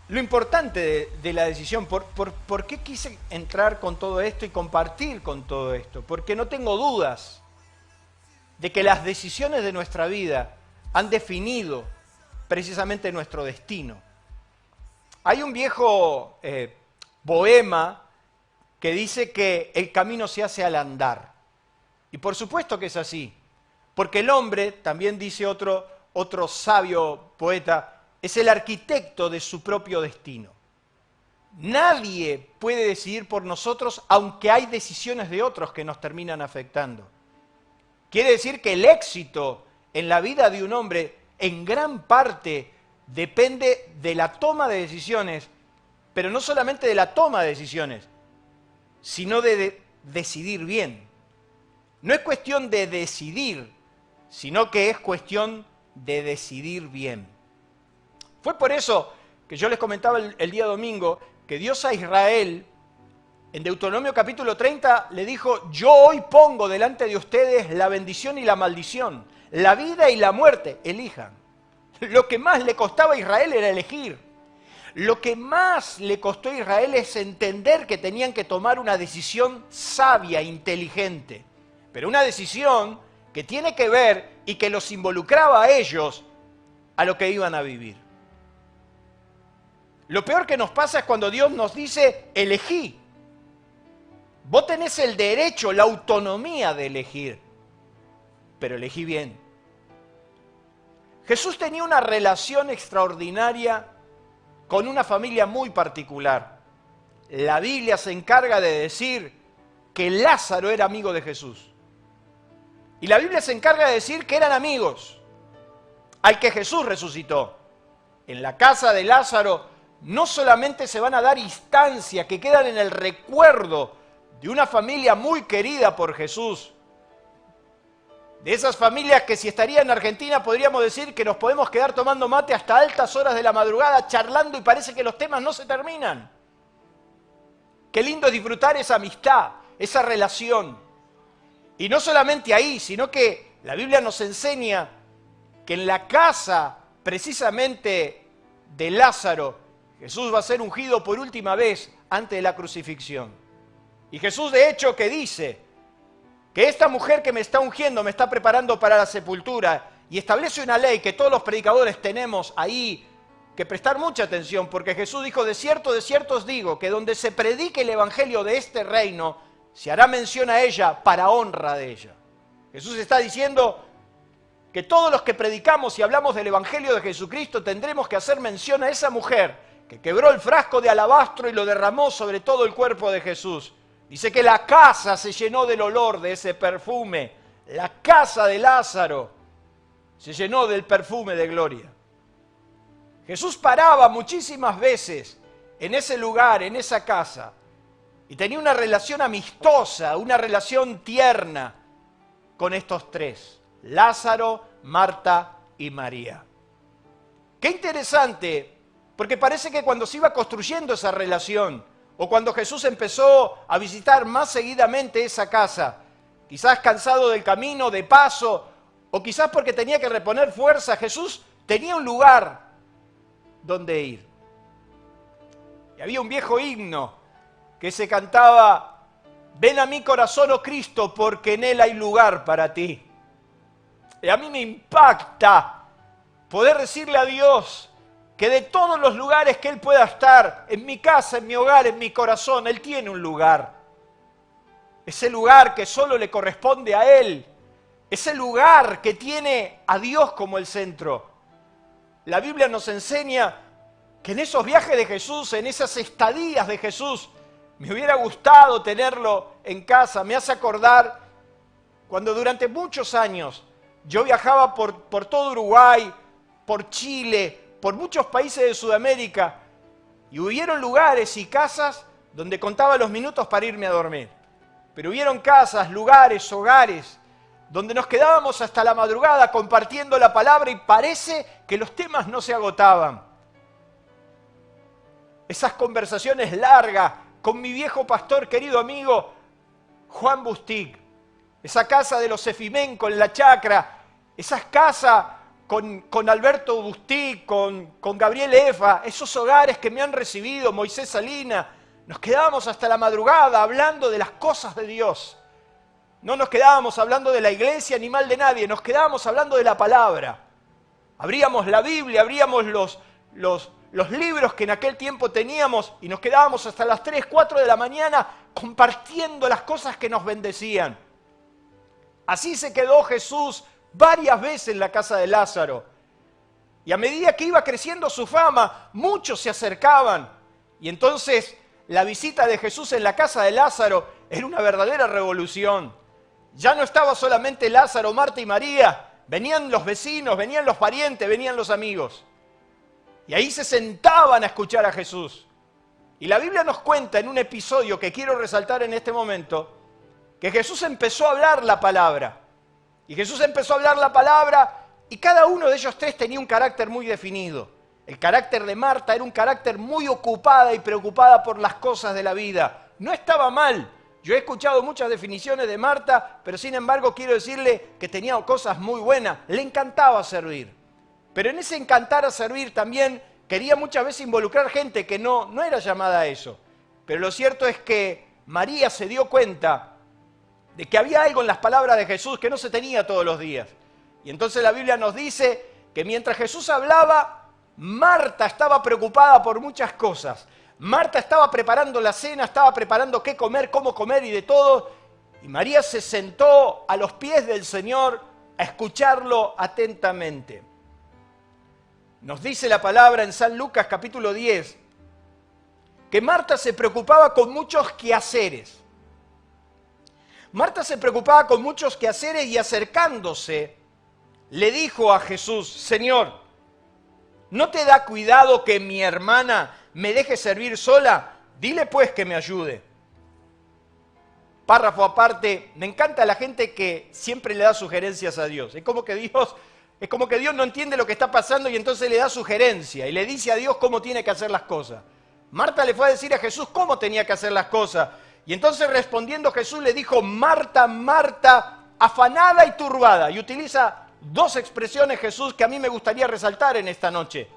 lo importante de la decisión. ¿Por qué quise entrar con todo esto y compartir con todo esto? Porque no tengo dudas de que las decisiones de nuestra vida han definido precisamente nuestro destino. Hay un viejo poema que dice que el camino se hace al andar. Y por supuesto que es así, porque el hombre, también dice otro sabio poeta, es el arquitecto de su propio destino. Nadie puede decidir por nosotros, aunque hay decisiones de otros que nos terminan afectando. Quiere decir que el éxito en la vida de un hombre en gran parte depende de la toma de decisiones, pero no solamente de la toma de decisiones, sino de decidir bien. No es cuestión de decidir, sino que es cuestión de decidir bien. Fue por eso que yo les comentaba el día domingo que Dios a Israel, en Deuteronomio capítulo 30, le dijo: yo hoy pongo delante de ustedes la bendición y la maldición, la vida y la muerte, elijan. Lo que más le costaba a Israel era elegir. Lo que más le costó a Israel es entender que tenían que tomar una decisión sabia, inteligente. Pero una decisión que tiene que ver y que los involucraba a ellos a lo que iban a vivir. Lo peor que nos pasa es cuando Dios nos dice: elegí. Vos tenés el derecho, la autonomía de elegir, pero elegí bien. Jesús tenía una relación extraordinaria con una familia muy particular. La Biblia se encarga de decir que Lázaro era amigo de Jesús. Y la Biblia se encarga de decir que eran amigos al que Jesús resucitó. En la casa de Lázaro no solamente se van a dar instancias que quedan en el recuerdo de una familia muy querida por Jesús, de esas familias que si estaría en Argentina podríamos decir que nos podemos quedar tomando mate hasta altas horas de la madrugada charlando y parece que los temas no se terminan. Qué lindo es disfrutar esa amistad, esa relación. Y no solamente ahí, sino que la Biblia nos enseña que en la casa precisamente de Lázaro, Jesús va a ser ungido por última vez antes de la crucifixión. Y Jesús de hecho que dice que esta mujer que me está ungiendo me está preparando para la sepultura, y establece una ley que todos los predicadores tenemos ahí que prestar mucha atención, porque Jesús dijo: de cierto os digo, que donde se predique el evangelio de este reino, se hará mención a ella para honra de ella. Jesús está diciendo que todos los que predicamos y hablamos del evangelio de Jesucristo tendremos que hacer mención a esa mujer que quebró el frasco de alabastro y lo derramó sobre todo el cuerpo de Jesús. Dice que la casa se llenó del olor de ese perfume. La casa de Lázaro se llenó del perfume de gloria. Jesús paraba muchísimas veces en ese lugar, en esa casa, y tenía una relación amistosa, una relación tierna con estos tres: Lázaro, Marta y María. Qué interesante, porque parece que cuando se iba construyendo esa relación, o cuando Jesús empezó a visitar más seguidamente esa casa, quizás cansado del camino, de paso, o quizás porque tenía que reponer fuerza, Jesús tenía un lugar donde ir. Y había un viejo himno que se cantaba: ven a mi corazón, oh Cristo, porque en él hay lugar para ti. Y a mí me impacta poder decirle a Dios que de todos los lugares que Él pueda estar, en mi casa, en mi hogar, en mi corazón, Él tiene un lugar. Ese lugar que solo le corresponde a Él. Ese lugar que tiene a Dios como el centro. La Biblia nos enseña que en esos viajes de Jesús, en esas estadías de Jesús, me hubiera gustado tenerlo en casa. Me hace acordar cuando durante muchos años yo viajaba por todo Uruguay, por Chile, por muchos países de Sudamérica, y hubieron lugares y casas donde contaba los minutos para irme a dormir. Pero hubieron casas, lugares, hogares, donde nos quedábamos hasta la madrugada compartiendo la palabra y parece que los temas no se agotaban. Esas conversaciones largas con mi viejo pastor, querido amigo Juan Bustic, esa casa de los Efimenco en la chacra, esas casas con Alberto Bustí, con Gabriel Efa, esos hogares que me han recibido, Moisés Salina, nos quedábamos hasta la madrugada hablando de las cosas de Dios. No nos quedábamos hablando de la iglesia ni mal de nadie, nos quedábamos hablando de la palabra. Abríamos la Biblia, abríamos los libros que en aquel tiempo teníamos y nos quedábamos hasta las 3, 4 de la mañana compartiendo las cosas que nos bendecían. Así se quedó Jesús varias veces en la casa de Lázaro. Y a medida que iba creciendo su fama, muchos se acercaban. Y entonces la visita de Jesús en la casa de Lázaro era una verdadera revolución. Ya no estaba solamente Lázaro, Marta y María. Venían los vecinos, venían los parientes, venían los amigos. Y ahí se sentaban a escuchar a Jesús. Y la Biblia nos cuenta en un episodio que quiero resaltar en este momento, que Jesús empezó a hablar la palabra. Y Jesús empezó a hablar la palabra y cada uno de ellos tres tenía un carácter muy definido. El carácter de Marta era un carácter muy ocupada y preocupada por las cosas de la vida. No estaba mal. Yo he escuchado muchas definiciones de Marta, pero sin embargo quiero decirle que tenía cosas muy buenas. Le encantaba servir. Pero en ese encantar a servir también quería muchas veces involucrar gente que no era llamada a eso. Pero lo cierto es que María se dio cuenta de que había algo en las palabras de Jesús que no se tenía todos los días. Y entonces la Biblia nos dice que mientras Jesús hablaba, Marta estaba preocupada por muchas cosas. Marta estaba preparando la cena, estaba preparando qué comer, cómo comer y de todo. Y María se sentó a los pies del Señor a escucharlo atentamente. Nos dice la palabra en San Lucas capítulo 10 que Marta se preocupaba con muchos quehaceres. Marta se preocupaba con muchos quehaceres y acercándose le dijo a Jesús: Señor, ¿no te da cuidado que mi hermana me deje servir sola? Dile pues que me ayude. Párrafo aparte, me encanta la gente que siempre le da sugerencias a Dios. Es como que Dios no entiende lo que está pasando y entonces le da sugerencia y le dice a Dios cómo tiene que hacer las cosas. Marta le fue a decir a Jesús cómo tenía que hacer las cosas. Y entonces respondiendo Jesús le dijo: Marta, Marta, afanada y turbada. Y utiliza dos expresiones Jesús que a mí me gustaría resaltar en esta noche.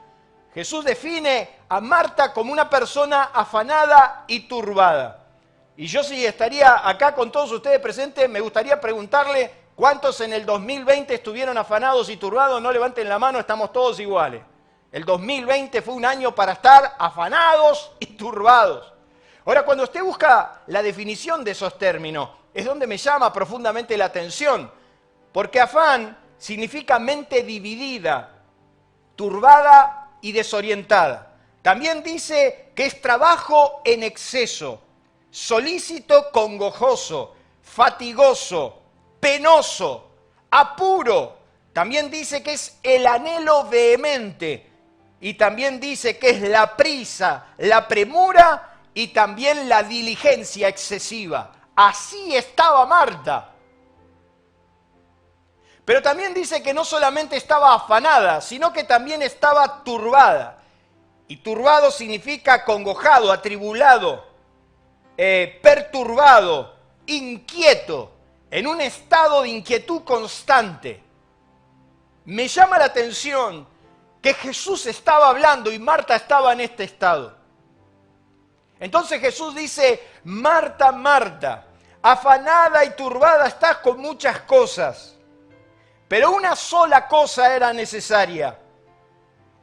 Jesús define a Marta como una persona afanada y turbada. Y yo si estaría acá con todos ustedes presentes, me gustaría preguntarle cuántos en el 2020 estuvieron afanados y turbados. No levanten la mano, estamos todos iguales. El 2020 fue un año para estar afanados y turbados. Ahora, cuando usted busca la definición de esos términos, es donde me llama profundamente la atención, porque afán significa mente dividida, turbada y desorientada. También dice que es trabajo en exceso, solícito congojoso, fatigoso, penoso, apuro. También dice que es el anhelo vehemente y también dice que es la prisa, la premura y también la diligencia excesiva. Así estaba Marta. Pero también dice que no solamente estaba afanada, sino que también estaba turbada. Y turbado significa acongojado, atribulado, perturbado, inquieto, en un estado de inquietud constante. Me llama la atención que Jesús estaba hablando y Marta estaba en este estado. Entonces Jesús dice: Marta, Marta, afanada y turbada estás con muchas cosas, pero una sola cosa era necesaria.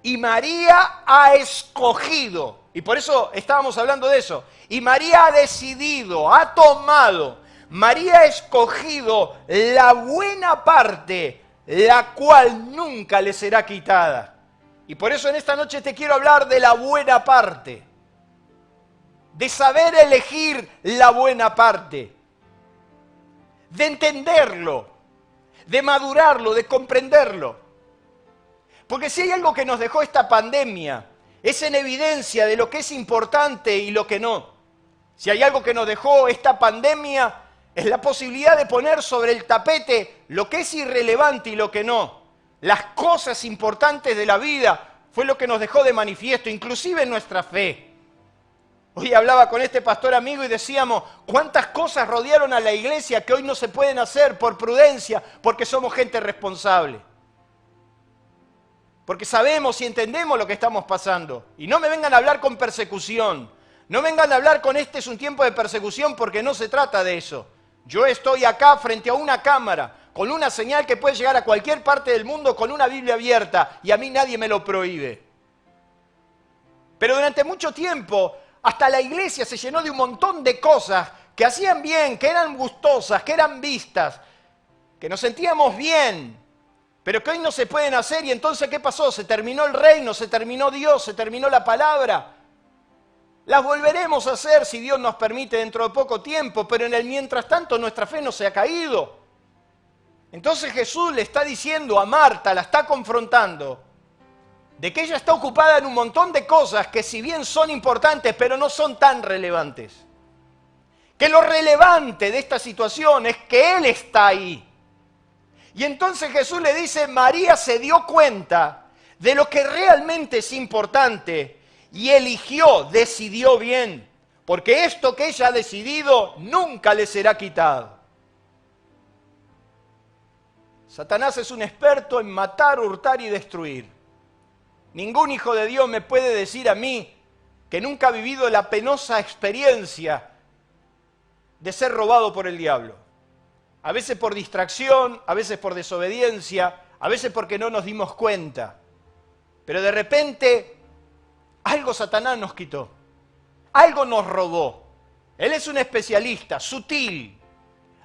Y María ha escogido, y por eso estábamos hablando de eso, y María ha decidido, ha tomado, María ha escogido la buena parte, la cual nunca le será quitada. Y por eso en esta noche te quiero hablar de la buena parte, de saber elegir la buena parte, de entenderlo, de madurarlo, de comprenderlo. Porque si hay algo que nos dejó esta pandemia, es en evidencia de lo que es importante y lo que no. Si hay algo que nos dejó esta pandemia, es la posibilidad de poner sobre el tapete lo que es irrelevante y lo que no. Las cosas importantes de la vida fue lo que nos dejó de manifiesto, inclusive en nuestra fe. Hoy hablaba con este pastor amigo y decíamos, cuántas cosas rodearon a la iglesia que hoy no se pueden hacer por prudencia, porque somos gente responsable. porque sabemos y entendemos lo que estamos pasando. Y no me vengan a hablar con persecución. No vengan a hablar con este es un tiempo de persecución, porque no se trata de eso. Yo estoy acá frente a una cámara, con una señal que puede llegar a cualquier parte del mundo, con una Biblia abierta, y a mí nadie me lo prohíbe. Pero durante mucho tiempo, hasta la iglesia se llenó de un montón de cosas que hacían bien, que eran gustosas, que eran vistas, que nos sentíamos bien, pero que hoy no se pueden hacer. Y entonces, ¿qué pasó? Se terminó el reino, se terminó Dios, se terminó la palabra. Las volveremos a hacer si Dios nos permite dentro de poco tiempo, pero en el mientras tanto nuestra fe no se ha caído. Entonces Jesús le está diciendo a Marta, la está confrontando, de que ella está ocupada en un montón de cosas que si bien son importantes, pero no son tan relevantes. Que lo relevante de esta situación es que Él está ahí. Y entonces Jesús le dice, María se dio cuenta de lo que realmente es importante y eligió, decidió bien, porque esto que ella ha decidido nunca le será quitado. Satanás es un experto en matar, hurtar y destruir. Ningún hijo de Dios me puede decir a mí que nunca ha vivido la penosa experiencia de ser robado por el diablo. A veces por distracción, a veces por desobediencia, a veces porque no nos dimos cuenta. Pero de repente algo Satanás nos quitó, algo nos robó. Él es un especialista, sutil.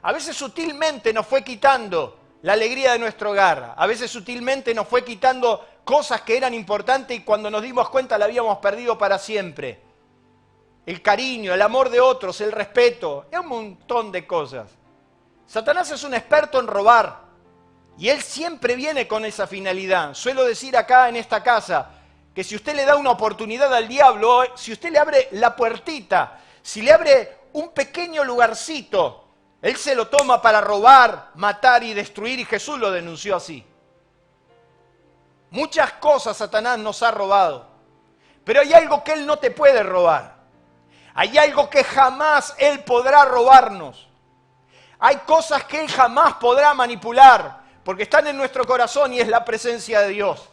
A veces sutilmente nos fue quitando la alegría de nuestro hogar. A veces sutilmente nos fue quitando cosas que eran importantes y cuando nos dimos cuenta la habíamos perdido para siempre. El cariño, el amor de otros, el respeto, es un montón de cosas. Satanás es un experto en robar y él siempre viene con esa finalidad. Suelo decir acá en esta casa que si usted le da una oportunidad al diablo, si usted le abre la puertita, si le abre un pequeño lugarcito, él se lo toma para robar, matar y destruir, y Jesús lo denunció así. Muchas cosas Satanás nos ha robado, pero hay algo que él no te puede robar. Hay algo que jamás él podrá robarnos. Hay cosas que él jamás podrá manipular, porque están en nuestro corazón y es la presencia de Dios.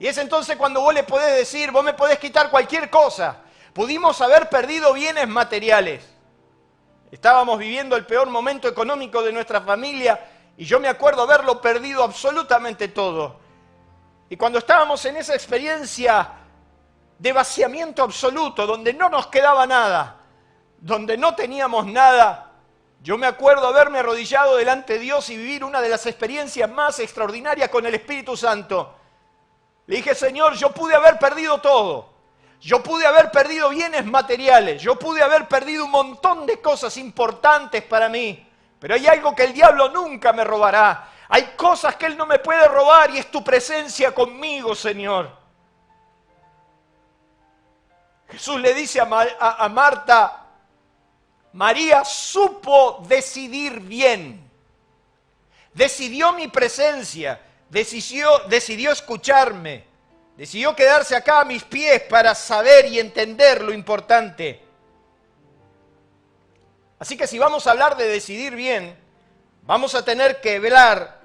Y es entonces cuando vos le podés decir, vos me podés quitar cualquier cosa. Pudimos haber perdido bienes materiales. Estábamos viviendo el peor momento económico de nuestra familia y yo me acuerdo haberlo perdido absolutamente todo. Y cuando estábamos en esa experiencia de vaciamiento absoluto, donde no nos quedaba nada, donde no teníamos nada, yo me acuerdo haberme arrodillado delante de Dios y vivir una de las experiencias más extraordinarias con el Espíritu Santo. Le dije, Señor, yo pude haber perdido todo. Yo pude haber perdido bienes materiales. Yo pude haber perdido un montón de cosas importantes para mí. Pero hay algo que el diablo nunca me robará. Hay cosas que él no me puede robar y es tu presencia conmigo, Señor. Jesús le dice a Marta, María supo decidir bien. Decidió mi presencia. Decidió escucharme, decidió quedarse acá a mis pies para saber y entender lo importante. Así que si vamos a hablar de decidir bien, vamos a tener que hablar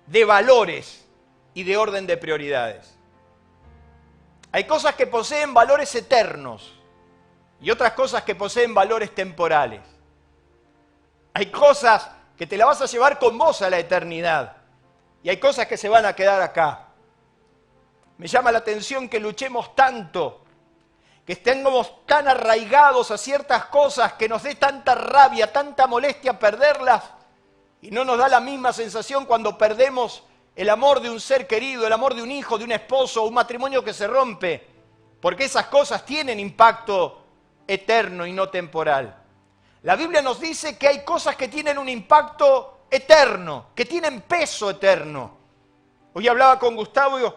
de valores y de orden de prioridades. Hay cosas que poseen valores eternos y otras cosas que poseen valores temporales. Hay cosas que te las vas a llevar con vos a la eternidad. Y hay cosas que se van a quedar acá. Me llama la atención que luchemos tanto, que estemos tan arraigados a ciertas cosas, que nos dé tanta rabia, tanta molestia perderlas, y no nos da la misma sensación cuando perdemos el amor de un ser querido, el amor de un hijo, de un esposo, un matrimonio que se rompe, porque esas cosas tienen impacto eterno y no temporal. La Biblia nos dice que hay cosas que tienen un impacto eterno, que tienen peso eterno. Hoy hablaba con Gustavo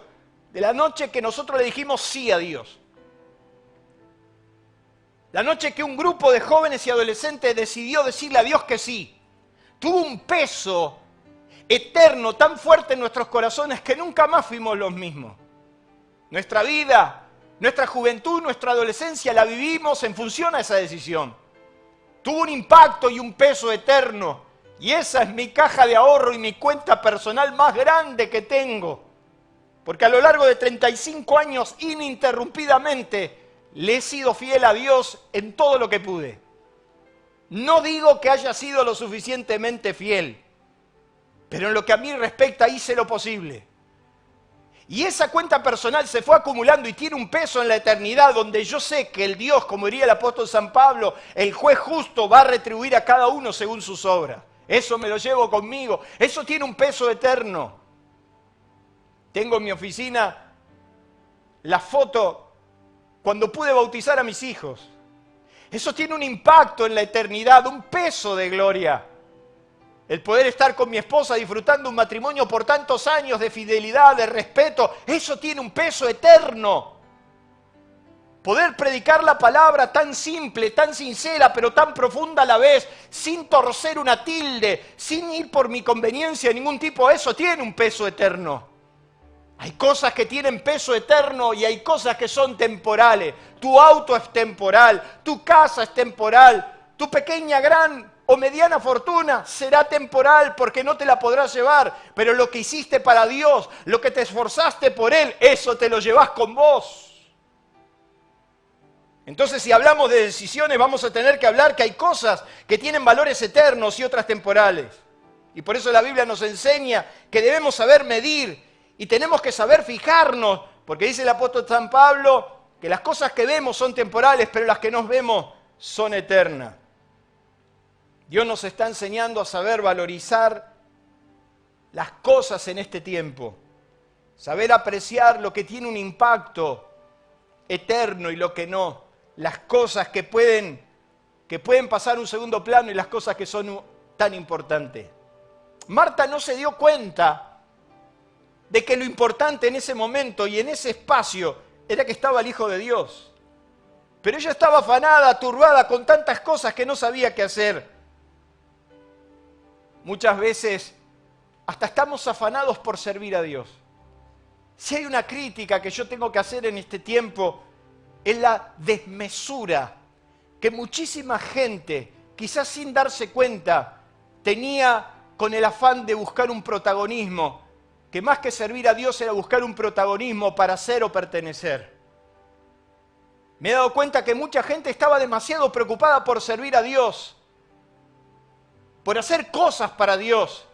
de la noche que nosotros le dijimos sí a Dios. La noche que un grupo de jóvenes y adolescentes decidió decirle a Dios que sí. Tuvo un peso eterno tan fuerte en nuestros corazones que nunca más fuimos los mismos. Nuestra vida, nuestra juventud, nuestra adolescencia la vivimos en función a esa decisión. Tuvo un impacto y un peso eterno. Y esa es mi caja de ahorro y mi cuenta personal más grande que tengo. Porque a lo largo de 35 años ininterrumpidamente le he sido fiel a Dios en todo lo que pude. No digo que haya sido lo suficientemente fiel, pero en lo que a mí respecta hice lo posible. Y esa cuenta personal se fue acumulando y tiene un peso en la eternidad donde yo sé que el Dios, como diría el apóstol San Pablo, el juez justo va a retribuir a cada uno según sus obras. Eso me lo llevo conmigo. Eso tiene un peso eterno. Tengo en mi oficina la foto cuando pude bautizar a mis hijos. Eso tiene un impacto en la eternidad, un peso de gloria. El poder estar con mi esposa disfrutando un matrimonio por tantos años de fidelidad, de respeto, eso tiene un peso eterno. Poder predicar la palabra tan simple, tan sincera, pero tan profunda a la vez, sin torcer una tilde, sin ir por mi conveniencia de ningún tipo, eso tiene un peso eterno. Hay cosas que tienen peso eterno y hay cosas que son temporales. Tu auto es temporal, tu casa es temporal, tu pequeña, gran o mediana fortuna será temporal porque no te la podrás llevar, pero lo que hiciste para Dios, lo que te esforzaste por Él, eso te lo llevas con vos. Entonces, si hablamos de decisiones, vamos a tener que hablar que hay cosas que tienen valores eternos y otras temporales. Y por eso la Biblia nos enseña que debemos saber medir y tenemos que saber fijarnos, porque dice el apóstol San Pablo que las cosas que vemos son temporales, pero las que nos vemos son eternas. Dios nos está enseñando a saber valorizar las cosas en este tiempo, saber apreciar lo que tiene un impacto eterno y lo que no, las cosas que pueden pasar a un segundo plano y las cosas que son tan importantes. Marta no se dio cuenta de que lo importante en ese momento y en ese espacio era que estaba el Hijo de Dios. Pero ella estaba afanada, turbada con tantas cosas que no sabía qué hacer. Muchas veces hasta estamos afanados por servir a Dios. Si hay una crítica que yo tengo que hacer en este tiempo, es la desmesura que muchísima gente, quizás sin darse cuenta, tenía con el afán de buscar un protagonismo, que más que servir a Dios era buscar un protagonismo para ser o pertenecer. Me he dado cuenta que mucha gente estaba demasiado preocupada por servir a Dios, por hacer cosas para Dios,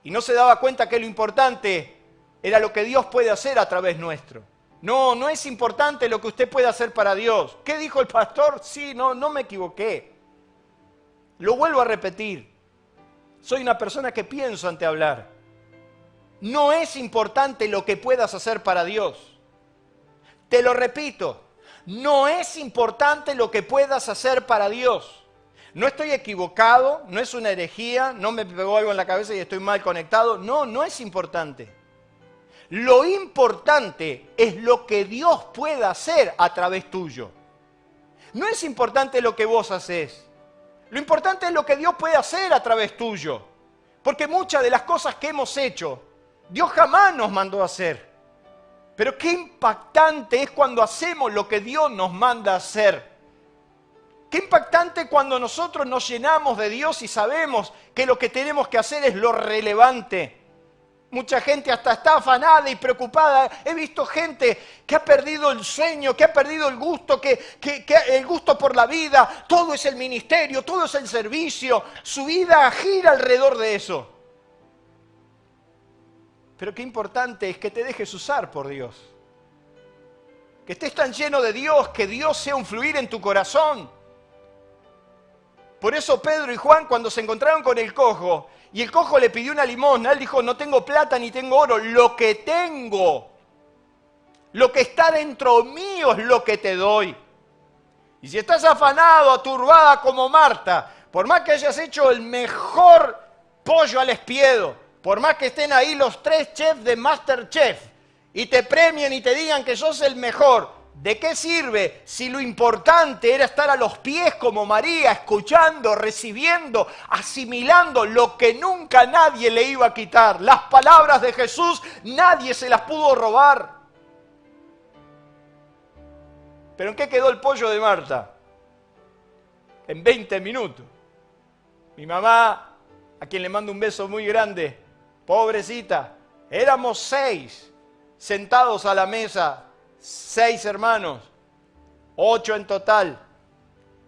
y no se daba cuenta que lo importante era lo que Dios puede hacer a través nuestro. No, no es importante lo que usted puede hacer para Dios. ¿Qué dijo el pastor? Sí, no me equivoqué. Lo vuelvo a repetir. Soy una persona que pienso ante hablar. No es importante lo que puedas hacer para Dios. Te lo repito, no es importante lo que puedas hacer para Dios. No estoy equivocado, no es una herejía, no me pegó algo en la cabeza y estoy mal conectado. No es importante. Lo importante es lo que Dios pueda hacer a través tuyo. No es importante lo que vos haces. Lo importante es lo que Dios puede hacer a través tuyo. Porque muchas de las cosas que hemos hecho, Dios jamás nos mandó a hacer. Pero qué impactante es cuando hacemos lo que Dios nos manda a hacer. Qué impactante cuando nosotros nos llenamos de Dios y sabemos que lo que tenemos que hacer es lo relevante. Mucha gente hasta está afanada y preocupada. He visto gente que ha perdido el sueño, que ha perdido el gusto, que el gusto por la vida. Todo es el ministerio, todo es el servicio. Su vida gira alrededor de eso. Pero qué importante es que te dejes usar por Dios. Que estés tan lleno de Dios, que Dios sea un fluir en tu corazón. Por eso Pedro y Juan, cuando se encontraron con el cojo, y el cojo le pidió una limosna, él dijo, no tengo plata ni tengo oro, lo que tengo, lo que está dentro mío es lo que te doy. Y si estás afanado, aturbada como Marta, por más que hayas hecho el mejor pollo al espiedo, por más que estén ahí los 3 chefs de MasterChef, y te premien y te digan que sos el mejor, ¿de qué sirve si lo importante era estar a los pies como María, escuchando, recibiendo, asimilando lo que nunca nadie le iba a quitar? Las palabras de Jesús nadie se las pudo robar. ¿Pero en qué quedó el pollo de Marta? En 20 minutos. Mi mamá, a quien le mando un beso muy grande, pobrecita, éramos 6. sentados a la mesa, 6 hermanos, 8 en total.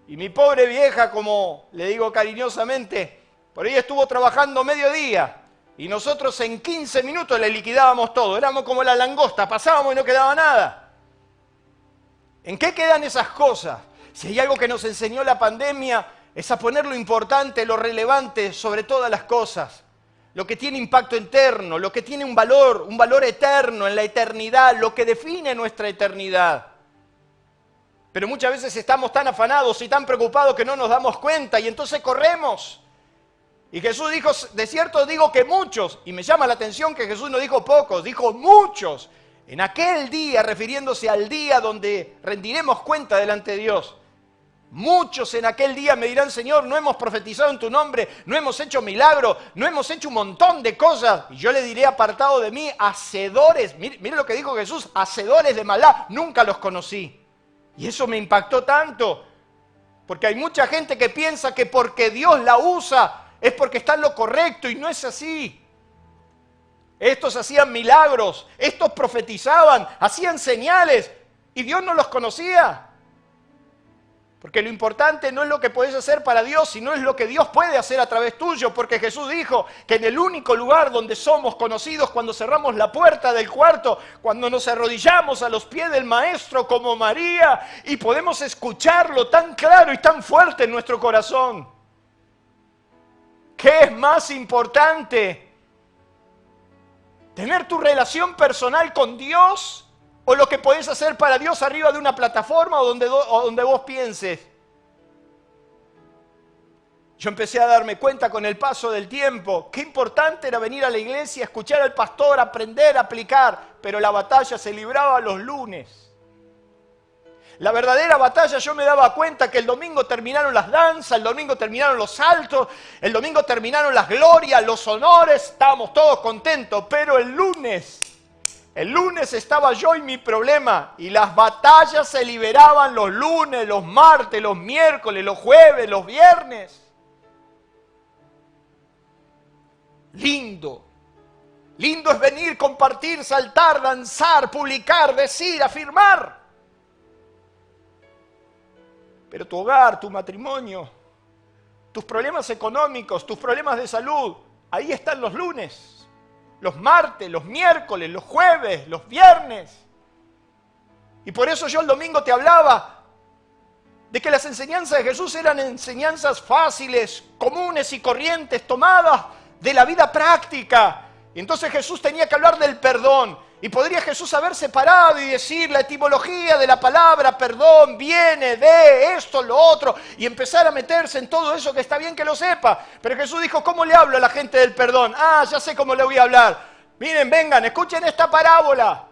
Y mi pobre vieja, como le digo cariñosamente, por ahí estuvo trabajando mediodía. Y nosotros en 15 minutos le liquidábamos todo. Éramos como la langosta, pasábamos y no quedaba nada. ¿En qué quedan esas cosas? Si hay algo que nos enseñó la pandemia, es a poner lo importante, lo relevante sobre todas las cosas. Lo que tiene impacto interno, lo que tiene un valor eterno en la eternidad, lo que define nuestra eternidad. Pero muchas veces estamos tan afanados y tan preocupados que no nos damos cuenta y entonces corremos. Y Jesús dijo, de cierto digo que muchos, y me llama la atención que Jesús no dijo pocos, dijo muchos, en aquel día, refiriéndose al día donde rendiremos cuenta delante de Dios. Muchos en aquel día me dirán, Señor, no hemos profetizado en tu nombre, no hemos hecho milagros, no hemos hecho un montón de cosas. Y yo le diré, apartado de mí, hacedores, mire lo que dijo Jesús, hacedores de maldad, nunca los conocí. Y eso me impactó tanto, porque hay mucha gente que piensa que porque Dios la usa, es porque está en lo correcto y no es así. Estos hacían milagros, estos profetizaban, hacían señales y Dios no los conocía. Porque lo importante no es lo que puedes hacer para Dios, sino es lo que Dios puede hacer a través tuyo. Porque Jesús dijo que en el único lugar donde somos conocidos, cuando cerramos la puerta del cuarto, cuando nos arrodillamos a los pies del Maestro como María y podemos escucharlo tan claro y tan fuerte en nuestro corazón. ¿Qué es más importante? ¿Tener tu relación personal con Dios o lo que podés hacer para Dios arriba de una plataforma o donde vos pienses? Yo empecé a darme cuenta con el paso del tiempo qué importante era venir a la iglesia, escuchar al pastor, aprender, aplicar, pero la batalla se libraba los lunes. La verdadera batalla, yo me daba cuenta que el domingo terminaron las danzas, el domingo terminaron los saltos, el domingo terminaron las glorias, los honores, estábamos todos contentos, pero el lunes estaba yo y mi problema, y las batallas se liberaban los lunes, los martes, los miércoles, los jueves, los viernes. Lindo es venir, compartir, saltar, danzar, publicar, decir, afirmar. Pero tu hogar, tu matrimonio, tus problemas económicos, tus problemas de salud, ahí están los lunes, los martes, los miércoles, los jueves, los viernes. Y por eso yo el domingo te hablaba de que las enseñanzas de Jesús eran enseñanzas fáciles, comunes y corrientes, tomadas de la vida práctica. Y entonces Jesús tenía que hablar del perdón. Y podría Jesús haber separado y decir la etimología de la palabra perdón viene de esto, lo otro, y empezar a meterse en todo eso que está bien que lo sepa. Pero Jesús dijo, ¿cómo le hablo a la gente del perdón? Ah, ya sé cómo le voy a hablar. Miren, vengan, escuchen esta parábola.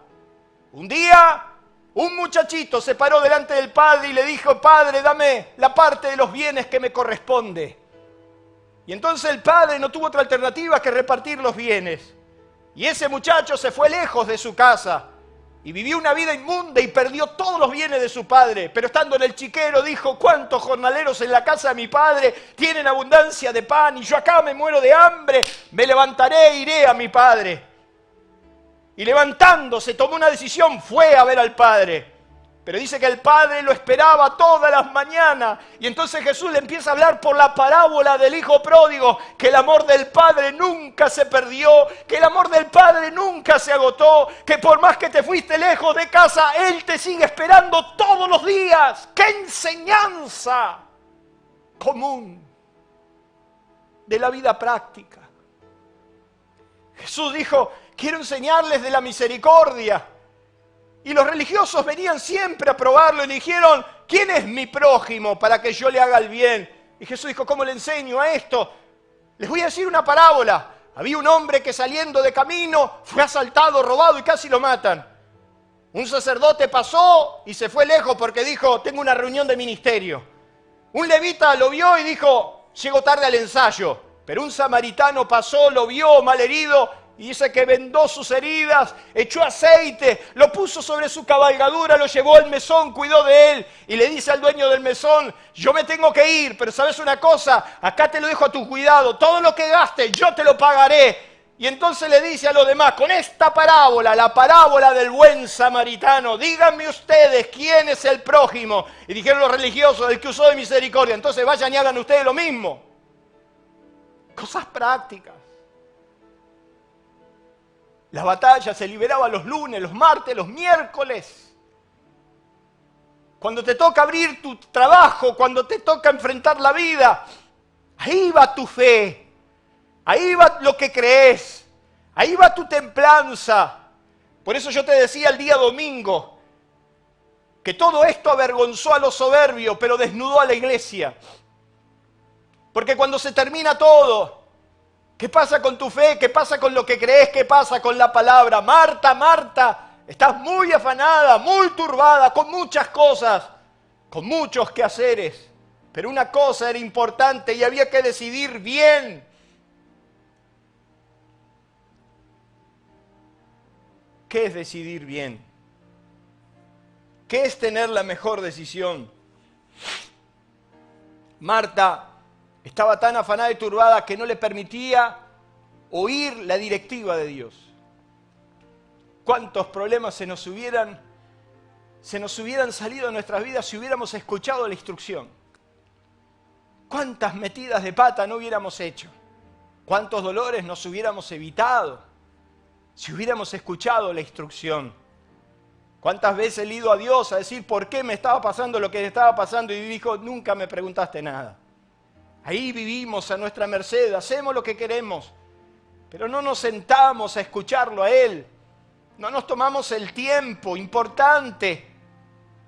Un día, un muchachito se paró delante del padre y le dijo, Padre, dame la parte de los bienes que me corresponde. Y entonces el padre no tuvo otra alternativa que repartir los bienes. Y ese muchacho se fue lejos de su casa y vivió una vida inmunda y perdió todos los bienes de su padre. Pero estando en el chiquero dijo, ¿cuántos jornaleros en la casa de mi padre tienen abundancia de pan? Y yo acá me muero de hambre, me levantaré e iré a mi padre. Y levantándose tomó una decisión, fue a ver al padre. Pero dice que el padre lo esperaba todas las mañanas. Y entonces Jesús le empieza a hablar por la parábola del hijo pródigo, que el amor del padre nunca se perdió, que el amor del padre nunca se agotó, que por más que te fuiste lejos de casa, Él te sigue esperando todos los días. ¡Qué enseñanza común de la vida práctica! Jesús dijo, quiero enseñarles de la misericordia. Y los religiosos venían siempre a probarlo y le dijeron, ¿quién es mi prójimo para que yo le haga el bien? Y Jesús dijo, ¿cómo le enseño a esto? Les voy a decir una parábola. Había un hombre que saliendo de camino fue asaltado, robado y casi lo matan. Un sacerdote pasó y se fue lejos porque dijo, tengo una reunión de ministerio. Un levita lo vio y dijo, llego tarde al ensayo. Pero un samaritano pasó, lo vio malherido y dice que vendó sus heridas, echó aceite, lo puso sobre su cabalgadura, lo llevó al mesón, cuidó de él y le dice al dueño del mesón, yo me tengo que ir, pero ¿sabes una cosa? Acá te lo dejo a tu cuidado, todo lo que gastes yo te lo pagaré. Y entonces le dice a los demás, con esta parábola, la parábola del buen samaritano, díganme ustedes quién es el prójimo. Y dijeron los religiosos, el que usó de misericordia. Entonces vayan y hagan ustedes lo mismo. Cosas prácticas. La batalla se liberaba los lunes, los martes, los miércoles. Cuando te toca abrir tu trabajo, cuando te toca enfrentar la vida, ahí va tu fe. Ahí va lo que crees, ahí va tu templanza. Por eso yo te decía el día domingo que todo esto avergonzó a los soberbios, pero desnudó a la iglesia. Porque cuando se termina todo, ¿qué pasa con tu fe? ¿Qué pasa con lo que crees? ¿Qué pasa con la palabra? Marta, Marta, estás muy afanada, muy turbada, con muchas cosas, con muchos quehaceres. Pero una cosa era importante y había que decidir bien. ¿Qué es decidir bien? ¿Qué es tener la mejor decisión? Marta estaba tan afanada y turbada que no le permitía oír la directiva de Dios. ¿Cuántos problemas se nos hubieran salido de nuestras vidas si hubiéramos escuchado la instrucción? ¿Cuántas metidas de pata no hubiéramos hecho? ¿Cuántos dolores nos hubiéramos evitado si hubiéramos escuchado la instrucción? ¿Cuántas veces he ido a Dios a decir por qué me estaba pasando lo que me estaba pasando? Y dijo, nunca me preguntaste nada. Ahí vivimos a nuestra merced, hacemos lo que queremos, pero no nos sentamos a escucharlo a Él. No nos tomamos el tiempo importante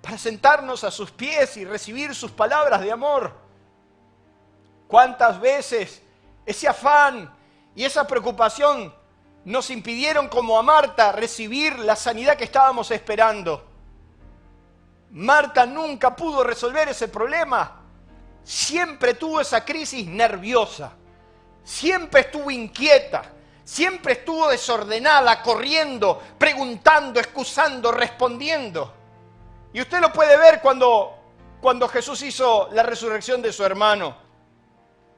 para sentarnos a sus pies y recibir sus palabras de amor. ¿Cuántas veces ese afán y esa preocupación nos impidieron, como a Marta, recibir la sanidad que estábamos esperando? Marta nunca pudo resolver ese problema. Siempre tuvo esa crisis nerviosa. Siempre estuvo inquieta. Siempre estuvo desordenada, corriendo, preguntando, excusando, respondiendo. Y usted lo puede ver cuando Jesús hizo la resurrección de su hermano.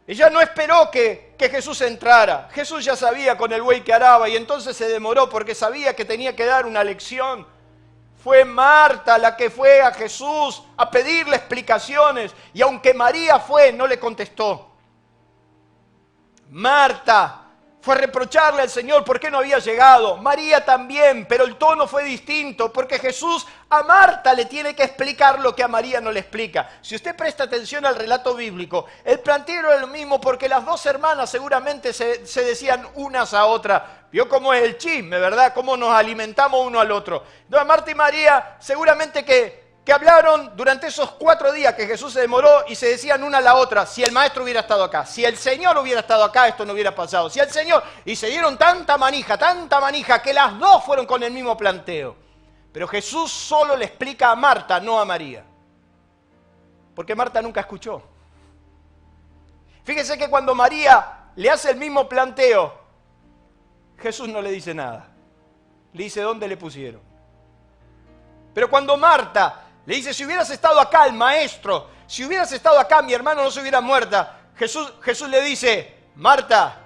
Ella no esperó que Jesús entrara. Jesús ya sabía con el buey que araba y entonces se demoró porque sabía que tenía que dar una lección. Fue Marta la que fue a Jesús a pedirle explicaciones y aunque María fue, no le contestó. Marta fue a reprocharle al Señor por qué no había llegado. María también, pero el tono fue distinto porque Jesús a Marta le tiene que explicar lo que a María no le explica. Si usted presta atención al relato bíblico, el planteo era lo mismo porque las dos hermanas seguramente se decían unas a otras. Vio cómo es el chisme, ¿verdad? Cómo nos alimentamos uno al otro. Entonces Marta y María seguramente que hablaron durante esos 4 días que Jesús se demoró y se decían una a la otra, si el maestro hubiera estado acá, si el Señor hubiera estado acá, esto no hubiera pasado, si el Señor... Y se dieron tanta manija, que las dos fueron con el mismo planteo. Pero Jesús solo le explica a Marta, no a María. Porque Marta nunca escuchó. Fíjese que cuando María le hace el mismo planteo, Jesús no le dice nada. Le dice dónde le pusieron. Pero cuando Marta le dice, si hubieras estado acá el maestro, si hubieras estado acá mi hermano no se hubiera muerto, Jesús le dice, Marta,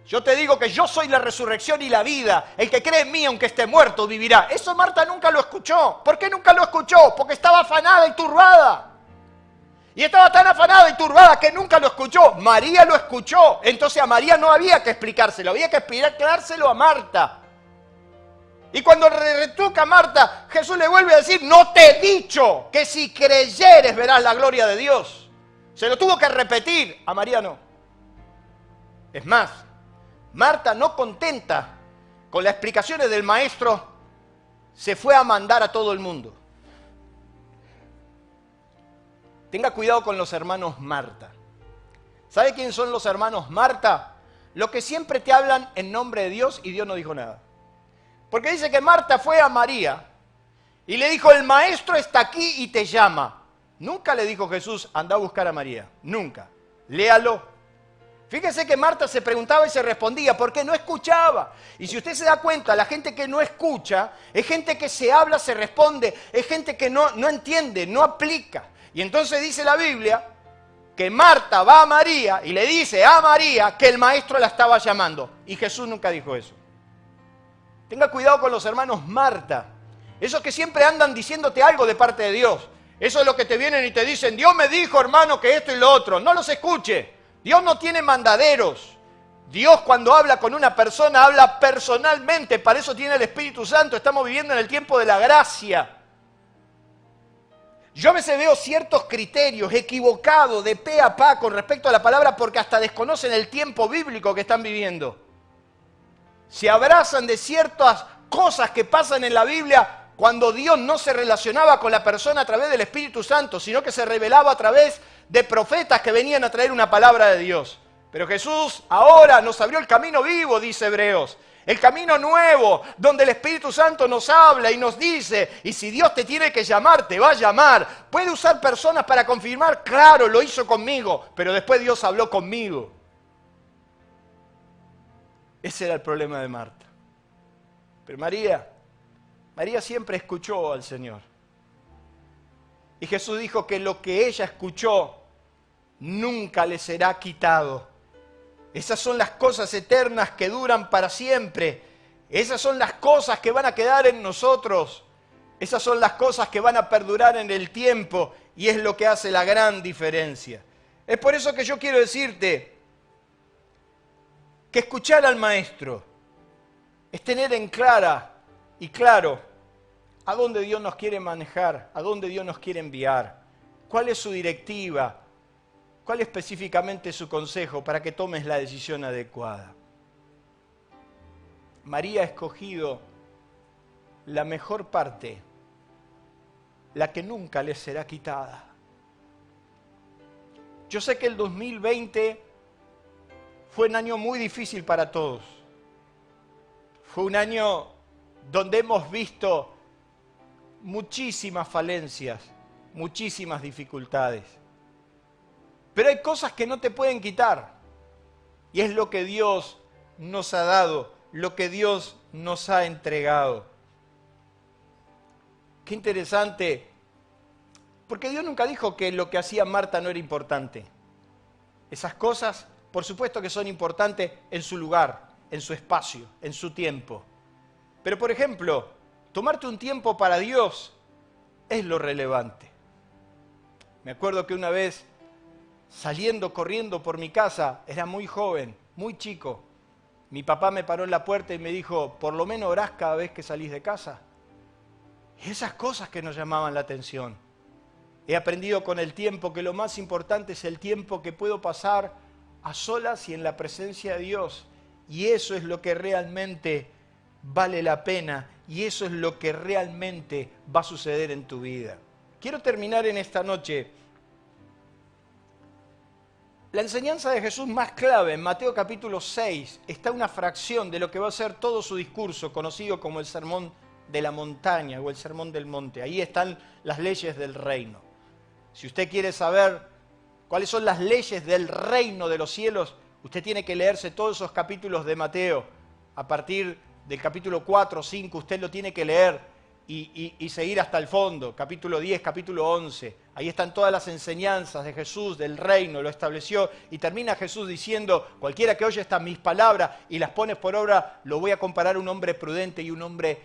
yo te digo que yo soy la resurrección y la vida, el que cree en mí aunque esté muerto vivirá. Eso Marta nunca lo escuchó. ¿Por qué nunca lo escuchó? Porque estaba afanada y turbada. Y estaba tan afanada y turbada que nunca lo escuchó. María lo escuchó. Entonces a María no había que explicárselo, había que explicárselo a Marta. Y cuando retruca a Marta, Jesús le vuelve a decir, no te he dicho que si creyeres verás la gloria de Dios. Se lo tuvo que repetir, a María no. Es más, Marta, no contenta con las explicaciones del maestro, se fue a mandar a todo el mundo. Tenga cuidado con los hermanos Marta. ¿Sabe quién son los hermanos Marta? Los que siempre te hablan en nombre de Dios y Dios no dijo nada. Porque dice que Marta fue a María y le dijo, el maestro está aquí y te llama. Nunca le dijo Jesús, anda a buscar a María. Nunca. Léalo. Fíjese que Marta se preguntaba y se respondía porque no escuchaba. Y si usted se da cuenta, la gente que no escucha es gente que se habla, se responde, es gente que no entiende, no aplica. Y entonces dice la Biblia que Marta va a María y le dice a María que el maestro la estaba llamando. Y Jesús nunca dijo eso. Tenga cuidado con los hermanos Marta. Esos que siempre andan diciéndote algo de parte de Dios. Eso es lo que te vienen y te dicen, Dios me dijo, hermano, que esto y lo otro. No los escuche. Dios no tiene mandaderos. Dios cuando habla con una persona, habla personalmente. Para eso tiene el Espíritu Santo. Estamos viviendo en el tiempo de la gracia. Yo a veces veo ciertos criterios equivocados de pe a pa con respecto a la palabra porque hasta desconocen el tiempo bíblico que están viviendo. Se abrazan de ciertas cosas que pasan en la Biblia cuando Dios no se relacionaba con la persona a través del Espíritu Santo, sino que se revelaba a través de profetas que venían a traer una palabra de Dios. Pero Jesús ahora nos abrió el camino vivo, dice Hebreos. El camino nuevo, donde el Espíritu Santo nos habla y nos dice, y si Dios te tiene que llamar, te va a llamar. ¿Puede usar personas para confirmar? Claro, lo hizo conmigo, pero después Dios habló conmigo. Ese era el problema de Marta. Pero María siempre escuchó al Señor. Y Jesús dijo que lo que ella escuchó nunca le será quitado. Esas son las cosas eternas que duran para siempre. Esas son las cosas que van a quedar en nosotros. Esas son las cosas que van a perdurar en el tiempo. Y es lo que hace la gran diferencia. Es por eso que yo quiero decirte que escuchar al Maestro es tener en clara y claro a dónde Dios nos quiere manejar, a dónde Dios nos quiere enviar, cuál es su directiva, cuál específicamente es su consejo para que tomes la decisión adecuada. María ha escogido la mejor parte, la que nunca le será quitada. Yo sé que el 2020 fue un año muy difícil para todos. Fue un año donde hemos visto muchísimas falencias, muchísimas dificultades. Pero hay cosas que no te pueden quitar. Y es lo que Dios nos ha dado, lo que Dios nos ha entregado. Qué interesante, porque Dios nunca dijo que lo que hacía Marta no era importante. Esas cosas, por supuesto que son importantes en su lugar, en su espacio, en su tiempo. Pero, por ejemplo, tomarte un tiempo para Dios es lo relevante. Me acuerdo que una vez, saliendo corriendo por mi casa, era muy joven, muy chico. Mi papá me paró en la puerta y me dijo, por lo menos orás cada vez que salís de casa. Y esas cosas que nos llamaban la atención. He aprendido con el tiempo que lo más importante es el tiempo que puedo pasar a solas y en la presencia de Dios. Y eso es lo que realmente vale la pena y eso es lo que realmente va a suceder en tu vida. Quiero terminar en esta noche. La enseñanza de Jesús más clave en Mateo capítulo 6 está una fracción de lo que va a ser todo su discurso, conocido como el sermón de la montaña o el sermón del monte. Ahí están las leyes del reino. Si usted quiere saber cuáles son las leyes del reino de los cielos, usted tiene que leerse todos esos capítulos de Mateo. A partir del capítulo 4 o 5, usted lo tiene que leer y seguir hasta el fondo. Capítulo 10, capítulo 11. Ahí están todas las enseñanzas de Jesús, del reino, lo estableció. Y termina Jesús diciendo, cualquiera que oye estas mis palabras y las pone por obra, lo voy a comparar a un hombre prudente y un hombre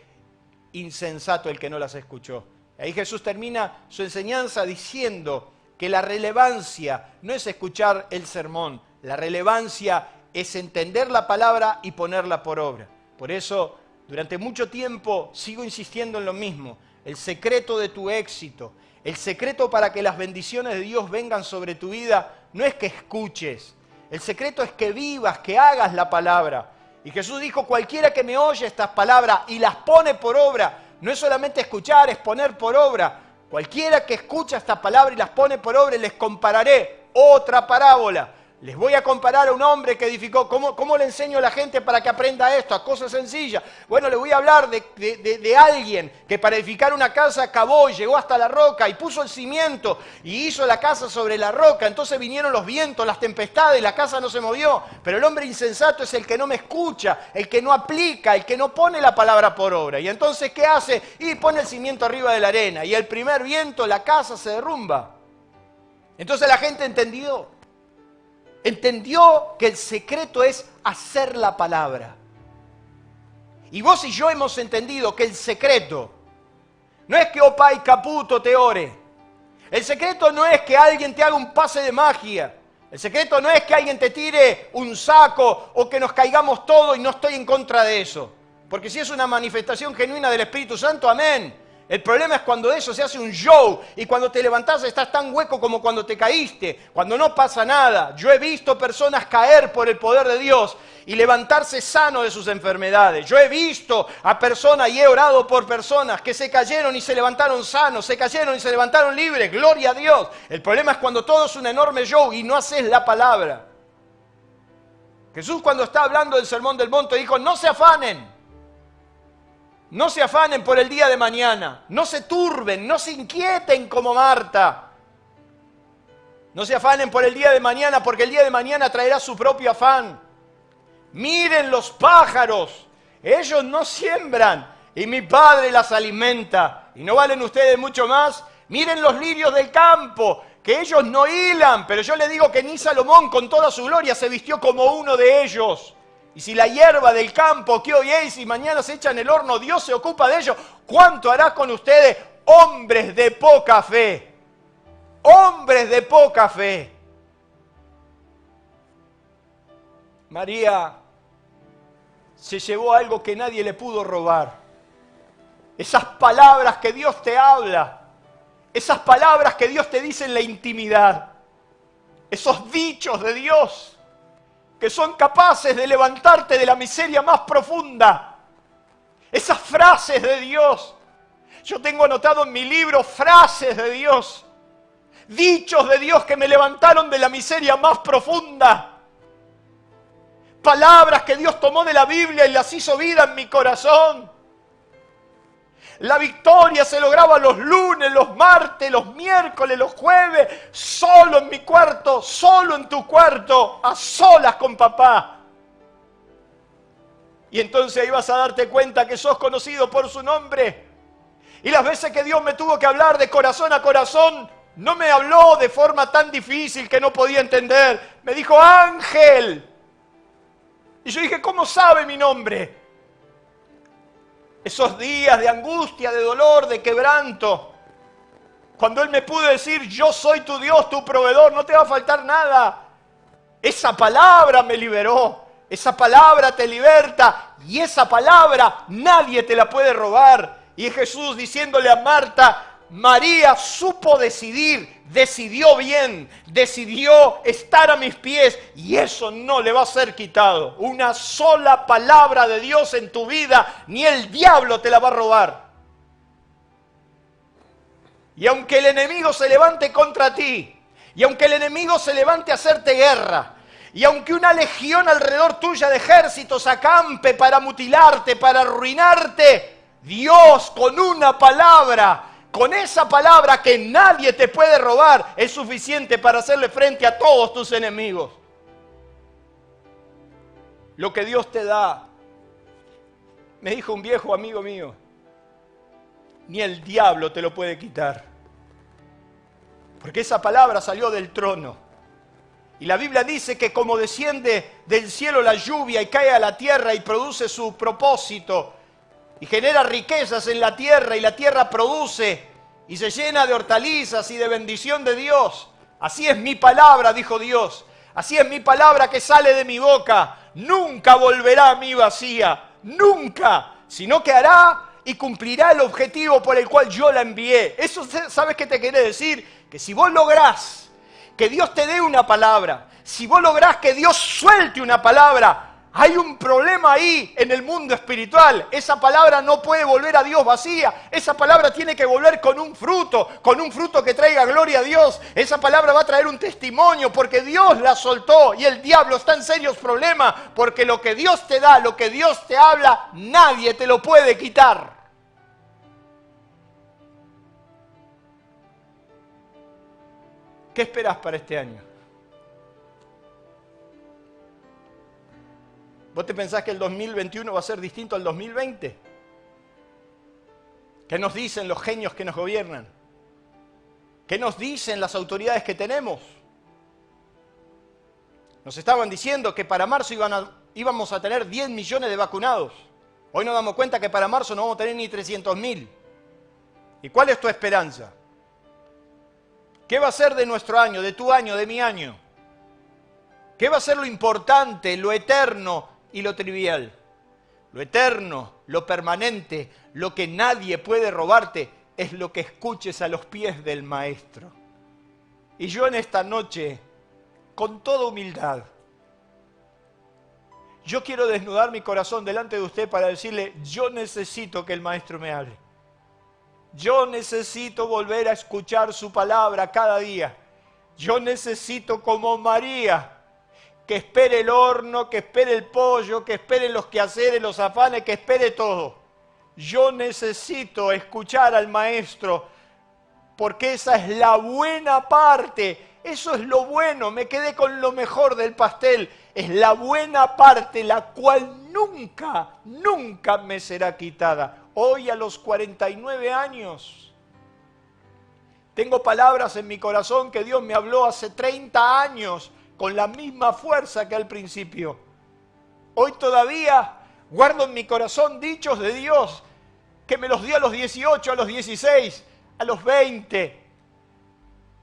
insensato el que no las escuchó. Ahí Jesús termina su enseñanza diciendo que la relevancia no es escuchar el sermón, la relevancia es entender la palabra y ponerla por obra. Por eso, durante mucho tiempo sigo insistiendo en lo mismo. El secreto de tu éxito, el secreto para que las bendiciones de Dios vengan sobre tu vida, no es que escuches. El secreto es que vivas, que hagas la palabra. Y Jesús dijo, cualquiera que me oye estas palabras y las pone por obra, no es solamente escuchar, es poner por obra. Cualquiera que escucha esta palabra y las pone por obra, les compararé otra parábola. Les voy a comparar a un hombre que edificó. ¿Cómo le enseño a la gente para que aprenda esto? A cosas sencillas. Bueno, le voy a hablar de alguien que para edificar una casa cavó y llegó hasta la roca y puso el cimiento y hizo la casa sobre la roca. Entonces vinieron los vientos, las tempestades, la casa no se movió. Pero el hombre insensato es el que no me escucha, el que no aplica, el que no pone la palabra por obra. Y entonces, ¿qué hace? Y pone el cimiento arriba de la arena. Y el primer viento, la casa se derrumba. Entonces la gente entendió que el secreto es hacer la palabra. Y vos y yo hemos entendido que el secreto no es que Opai Caputo te ore. El secreto no es que alguien te haga un pase de magia. El secreto no es que alguien te tire un saco o que nos caigamos todos, y no estoy en contra de eso. Porque si es una manifestación genuina del Espíritu Santo, amén. El problema es cuando eso se hace un show y cuando te levantás estás tan hueco como cuando te caíste, cuando no pasa nada. Yo he visto personas caer por el poder de Dios y levantarse sanos de sus enfermedades. Yo he visto a personas y he orado por personas que se cayeron y se levantaron sanos, se cayeron y se levantaron libres. Gloria a Dios. El problema es cuando todo es un enorme show y no haces la palabra. Jesús, cuando está hablando del Sermón del Monte, dijo: no se afanen. No se afanen por el día de mañana, no se turben, no se inquieten como Marta. No se afanen por el día de mañana, porque el día de mañana traerá su propio afán. Miren los pájaros, ellos no siembran y mi Padre las alimenta. ¿Y no valen ustedes mucho más? Miren los lirios del campo, que ellos no hilan, pero yo les digo que ni Salomón con toda su gloria se vistió como uno de ellos. Y si la hierba del campo que hoy es y mañana se echa en el horno, Dios se ocupa de ello, ¿cuánto hará con ustedes, hombres de poca fe? Hombres de poca fe. María se llevó algo que nadie le pudo robar. Esas palabras que Dios te habla, esas palabras que Dios te dice en la intimidad, esos dichos de Dios que son capaces de levantarte de la miseria más profunda. Esas frases de Dios. Yo tengo anotado en mi libro frases de Dios, dichos de Dios que me levantaron de la miseria más profunda. Palabras que Dios tomó de la Biblia y las hizo vida en mi corazón. La victoria se lograba los lunes, los martes, los miércoles, los jueves, solo en mi cuarto, solo en tu cuarto, a solas con papá. Y entonces ahí vas a darte cuenta que sos conocido por su nombre. Y las veces que Dios me tuvo que hablar de corazón a corazón, no me habló de forma tan difícil que no podía entender. Me dijo: Ángel. Y yo dije: ¿cómo sabe mi nombre? Esos días de angustia, de dolor, de quebranto, cuando Él me pudo decir: yo soy tu Dios, tu proveedor, no te va a faltar nada. Esa palabra me liberó, esa palabra te liberta y esa palabra nadie te la puede robar. Y es Jesús diciéndole a Marta: María supo decidir, decidió bien, decidió estar a mis pies y eso no le va a ser quitado. Una sola palabra de Dios en tu vida, ni el diablo te la va a robar. Y aunque el enemigo se levante contra ti, y aunque el enemigo se levante a hacerte guerra, y aunque una legión alrededor tuya de ejércitos acampe para mutilarte, para arruinarte, Dios con una palabra, con esa palabra que nadie te puede robar, es suficiente para hacerle frente a todos tus enemigos. Lo que Dios te da, me dijo un viejo amigo mío, ni el diablo te lo puede quitar. Porque esa palabra salió del trono. Y la Biblia dice que como desciende del cielo la lluvia y cae a la tierra y produce su propósito, y genera riquezas en la tierra y la tierra produce y se llena de hortalizas y de bendición de Dios. Así es mi palabra, dijo Dios. Así es mi palabra que sale de mi boca. Nunca volverá a mí vacía. Nunca. Sino que hará y cumplirá el objetivo por el cual yo la envié. Eso, ¿sabes qué te quiere decir? Que si vos lográs que Dios te dé una palabra, si vos lográs que Dios suelte una palabra, hay un problema ahí en el mundo espiritual. Esa palabra no puede volver a Dios vacía. Esa palabra tiene que volver con un fruto que traiga gloria a Dios. Esa palabra va a traer un testimonio porque Dios la soltó y el diablo está en serios problemas porque lo que Dios te da, lo que Dios te habla, nadie te lo puede quitar. ¿Qué esperás para este año? ¿Vos te pensás que el 2021 va a ser distinto al 2020? ¿Qué nos dicen los genios que nos gobiernan? ¿Qué nos dicen las autoridades que tenemos? Nos estaban diciendo que para marzo íbamos a tener 10 millones de vacunados. Hoy nos damos cuenta que para marzo no vamos a tener ni 300.000. ¿Y cuál es tu esperanza? ¿Qué va a ser de nuestro año, de tu año, de mi año? ¿Qué va a ser lo importante, lo eterno y lo trivial? Lo eterno, lo permanente, lo que nadie puede robarte, es lo que escuches a los pies del Maestro. Y yo en esta noche, con toda humildad, yo quiero desnudar mi corazón delante de usted para decirle, yo necesito que el Maestro me hable. Yo necesito volver a escuchar su palabra cada día. Yo necesito, como María, que espere el horno, que espere el pollo, que espere los quehaceres, los afanes, que espere todo. Yo necesito escuchar al Maestro, porque esa es la buena parte. Eso es lo bueno, me quedé con lo mejor del pastel. Es la buena parte, la cual nunca, nunca me será quitada. Hoy a los 49 años, tengo palabras en mi corazón que Dios me habló hace 30 años, con la misma fuerza que al principio. Hoy todavía guardo en mi corazón dichos de Dios, que me los dio a los 18, a los 16, a los 20,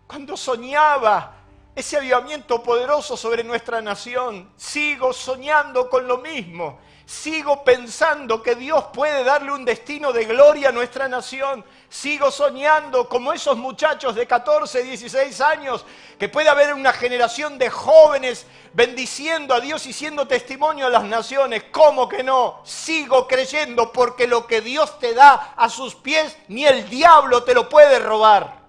cuando soñaba ese avivamiento poderoso sobre nuestra nación. Sigo soñando con lo mismo. Sigo pensando que Dios puede darle un destino de gloria a nuestra nación. Sigo soñando como esos muchachos de 14, 16 años, que puede haber una generación de jóvenes bendiciendo a Dios y siendo testimonio a las naciones. ¿Cómo que no? Sigo creyendo, porque lo que Dios te da a sus pies, ni el diablo te lo puede robar.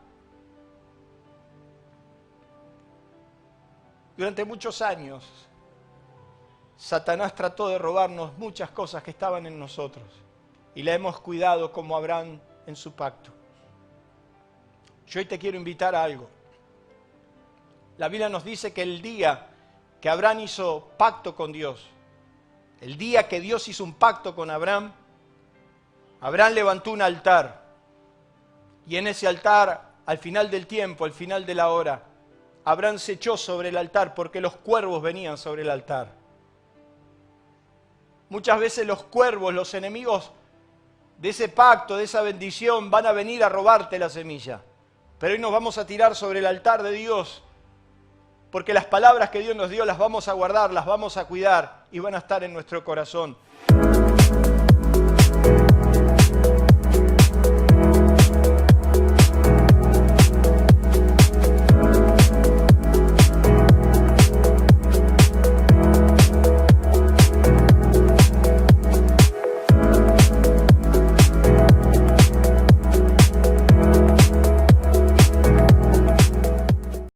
Durante muchos años, Satanás trató de robarnos muchas cosas que estaban en nosotros y la hemos cuidado como Abraham en su pacto. Yo hoy te quiero invitar a algo. La Biblia nos dice que el día que Abraham hizo pacto con Dios, el día que Dios hizo un pacto con Abraham, Abraham levantó un altar y en ese altar, al final del tiempo, al final de la hora, Abraham se echó sobre el altar porque los cuervos venían sobre el altar. Muchas veces los cuervos, los enemigos de ese pacto, de esa bendición, van a venir a robarte la semilla. Pero hoy nos vamos a tirar sobre el altar de Dios, porque las palabras que Dios nos dio las vamos a guardar, las vamos a cuidar y van a estar en nuestro corazón.